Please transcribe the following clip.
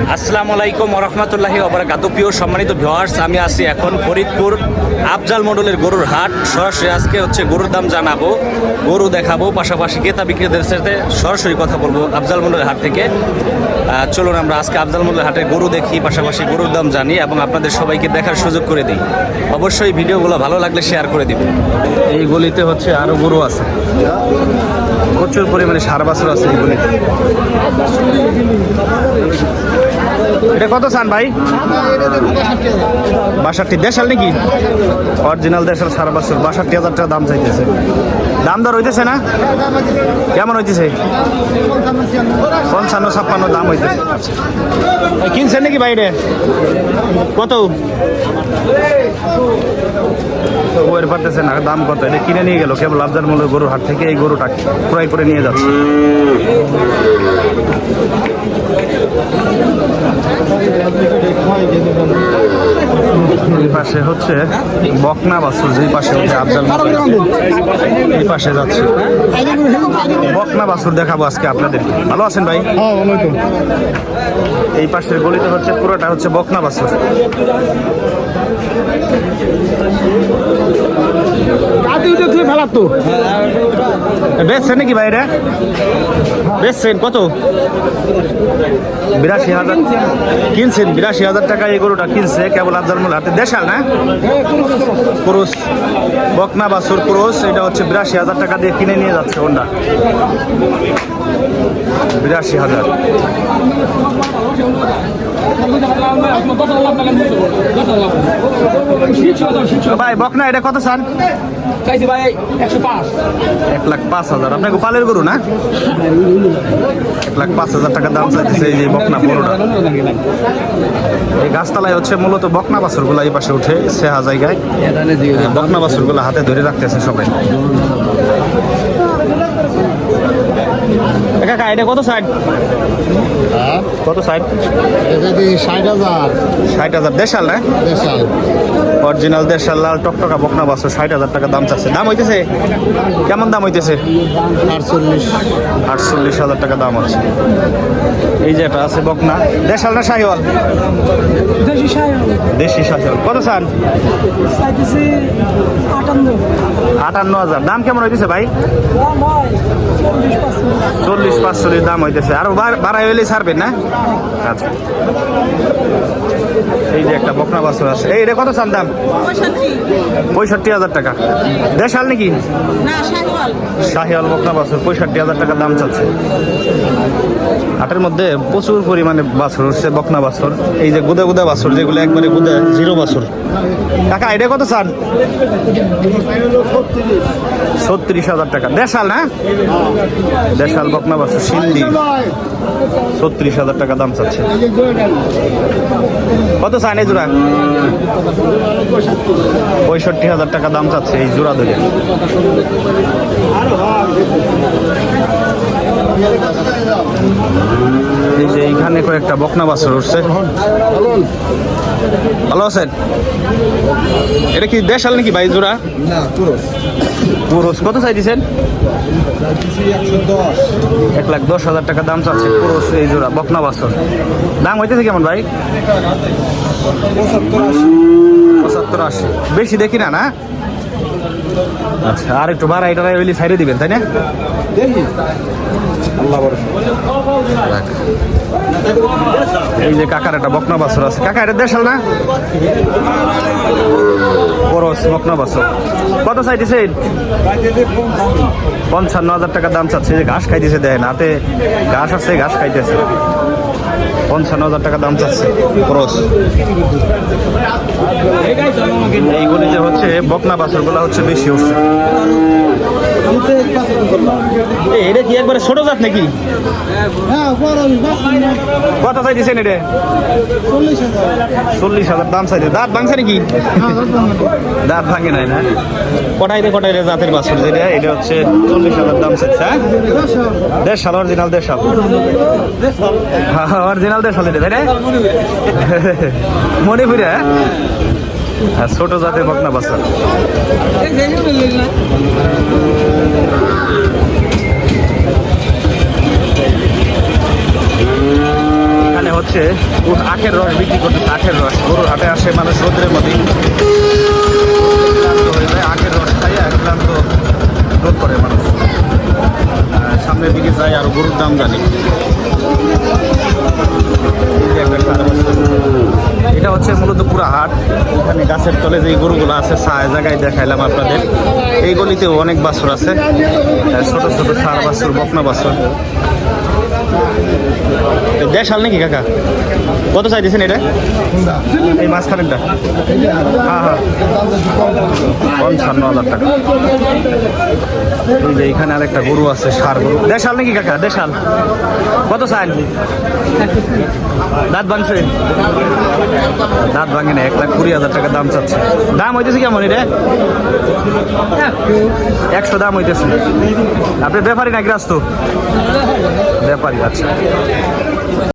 আসসালামু আলাইকুম ওরহমতুল্লাহি ওবারাকাতুহু। প্রিয় সম্মানিত ভিউয়ার্স, আমি আছি এখন ফরিদপুর আফজাল মডেলের গরুর হাট। সরাসরি আজকে হচ্ছে গরুর দাম জানাবো, গরু দেখাবো, পাশাপাশি ক্রেতা বিক্রেতাদের সাথে সরাসরি কথা বলবো আফজাল মডেলের হাট থেকে। চলুন আমরা আজকে আফজাল মডেলের হাটে গরু দেখি, পাশাপাশি গরুর দাম জানি এবং আপনাদের সবাইকে দেখার সুযোগ করে দিই। অবশ্যই ভিডিওগুলো ভালো লাগলে শেয়ার করে দিবেন। এই গলিতে হচ্ছে আরও গরু আছে, প্রচুর পরিমাণে সার বাছুর আছে এই গলিতে। এটা কত চান ভাই? 62 দেশাল নাকি? অরিজিনাল দেশাল সারা বছর 62,000 টাকা দাম চাইতেছে। দাম দর হইতেছে না? কেমন হইতেছে? 55-56 দাম হইতেছে। কিনছেন নাকি বাইরে? কত ওর পারতেছে না, দাম কত? এটা কিনে নিয়ে গেল কেবল আফজাল মডেলের গরুর হাট থেকে। এই গরুটা ক্রয় করে নিয়ে যাচ্ছে। এই পাশে হচ্ছে বকনা বাছুর, যেই পাশে হচ্ছে আফজাল এই পাশে যাচ্ছে বকনা বাছুর দেখাবো আজকে আপনাদের। ভালো আছেন ভাই? এই পাশের গলিতে হচ্ছে পুরোটা হচ্ছে বকনা বাছুর। বেচছেন নাকি ভাইরা? বেচছেন কত? 82,000 কিনছেন। 82,000 টাকা এই গরুটা কিনছে কেবল আফজাল মডেল হাটে। দেশাল না পুরুষ বকনা বাছুর পুরুষ। এটা হচ্ছে 82,000 টাকা দিয়ে কিনে নিয়ে যাচ্ছে হোন্ডা। 82,000। ভাই বকনা এটা কত চান? 1,05,000। আপনার গোপালের গরু না? 1,05,000 টাকা দাম চাইতেছে এই যে বকনা গরুটা। এই গাছতলায় হচ্ছে মূলত বকনা বাছুর গুলা এই পাশে উঠে সেহা জায়গায় বকনা বাছুর গুলা হাতে ধরে রাখতেছে সবাই। কাকা এটা কত সাইড? কত সাইড? 60,000। 60,000 দেশাল না? দেশাল অরিজিনাল দেশাল লাল টকটকা বকনা বাছুর 60,000 টাকা দাম চাচ্ছে। দাম হইতেছে কেমন? দাম হইতেছে 48,000 টাকা দাম হচ্ছে। এই যে এটা আছে বকনা দেশাল না শাহিওয়াল? দেশি শাহিওয়াল। কত চান? 58,000। দাম কেমন হইতেছে ভাই? 40-45 দাম হইতেছে। আরো বাড়াই হইলে ছাড়বেন না? আচ্ছা। এই যে একটা বকনা বাছুর আছে। এইটা কত চান দাম? 65,000 টাকা। দেশাল নাকি? শাহিওয়াল বকনা বাছুর 65,000 টাকা দাম চাচ্ছে। হাটের মধ্যে প্রচুর পরিমাণে বাছুর উঠছে, বকনা বাছুর। এই যে গুদা গুদা বাছুর, যেগুলো একবারে গুদা জিরো বাছুর। টাকা এটা কত চান? 36,000 টাকা। দেশাল না? দেশাল বকনা বাছুর সিন্ধি 36,000 টাকা দাম চাচ্ছে। কত চান এই জোড়া? 65,000 টাকা দাম চাচ্ছে এই জোড়া ধরে। এই যে এইখানে কয়েকটা বকনা বাছুর উঠছে। ভালো আছেন? এটা কি দেশাল নাকি ভাই জোড়া? পুরুষ। কত চাইছেন? 1,10,000 টাকা দাম চাচ্ছে পুরুষ এই জোড়া বকনা বাছুর। দাম হইতেছে কেমন ভাই? 75-80। বেশি দেখি না? না আচ্ছা, আর একটু বাড়াই টাড়াই হইলে ছাইড়ে দিবেন, তাই না? এই যে কাকার একটা বকনা বাছুর আছে। কাকা এটা দেশাল না? পরশ বকনা বাছুর। কত চাইতেছে? 55,000 টাকা দাম চাচ্ছে। যে ঘাস খাইতেছে, দেয় না হাতে ঘাস আছে, ঘাস খাইতেছে। 55,000 টাকা দাম চাচ্ছে পরশ। এইগুলি যে হচ্ছে বকনা বাছুর গুলা হচ্ছে বেশি উঠছে। এটা কি একবারে ছোট জাত নাকি? কত চাইছেন এটা? 40,000 দাম চাইছে। দাঁত ভাঙছে নাকি? দাঁত ভাঙে নাই না? কটাইতে জাতের বাছুর যেটা, এটা হচ্ছে 40,000 দাম চাইছে। হ্যাঁ, দেশাল অরিজিনাল দেশাল। অরিজিনাল দেশাল এটা, তাই না? মণিপুরে। হ্যাঁ, ছোট জাতের বকনা বাছুর। হচ্ছে আখের রস বিক্রি করতে, আখের রস গরুর হাটে আসে মানুষ রোদের মধ্যে ক্লান্ত হয়ে যায়, আখের রস খাইয়া ক্লান্ত রোদ করে মানুষ। সামনের দিকে যাই আর গরুর দাম জানি। এই যে একটা ষাঁড় বাছুর। এটা হচ্ছে মূলত পুরো হাট। এখানে গাছের তলে যে গরুগুলো আছে ছায়া জায়গায় দেখাইলাম আপনাদের। এই গলিতেও অনেক বাছুর আছে, ছোট ছোট ষাঁড় বাছুর, বকনা বাছুর। দেশাল নাকি কাকা? কত চাইতেছেন এটা? এই মাঝখানেরটা? হ্যাঁ হ্যাঁ, 55,000 টাকা। এই যে এখানে আরেকটা গরু আছে, ষাঁড় গরু। দেশাল নাকি কাকা? দেশাল কত চাইল? দাঁত ভাঙছে? দাঁত ভাঙে না, 1,20,000 টাকা দাম চাচ্ছে। দাম হইতেছে কেমন এটা? 100 দাম হইতেছে। আপনি ব্যাপারী না গ্রাস্ত? ব্যাপারী, আচ্ছা।